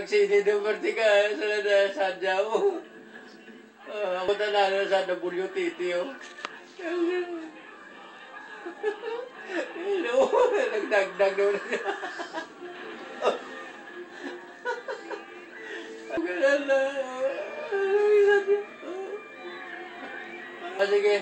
sini doon vertikal sa sadya mo. Ako tanalo sa WTT oh. Hello, nagdagdag doon. Ganun na. Sige.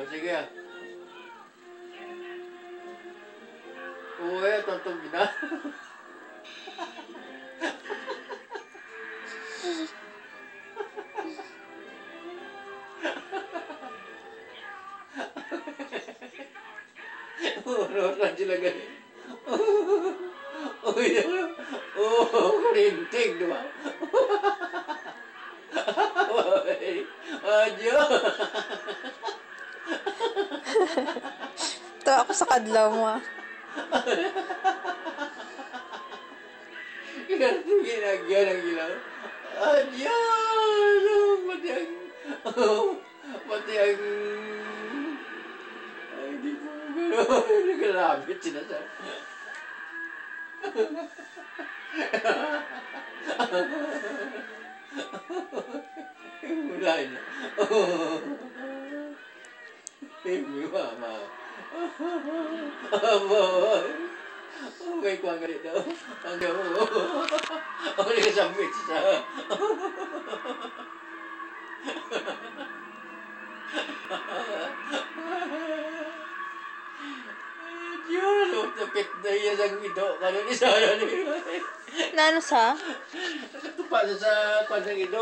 Sige ah. Tontong gina. Nonton sila ganun. Kurintig, di ba? Adiyo. Ito ako sa kadlaw mo ah. Ginagyan ang ilaw. Adiyo. Pati ang ay, di po gano'n. Nagalabit sila sa mulai na. May mama. May kuwang ganito. Ang gawa. Ang nagkasambit siya. Diyos, utapit na iya sa ito. Kano ni sana ni. Nano sa? Nakatupa sa kwan ng ito.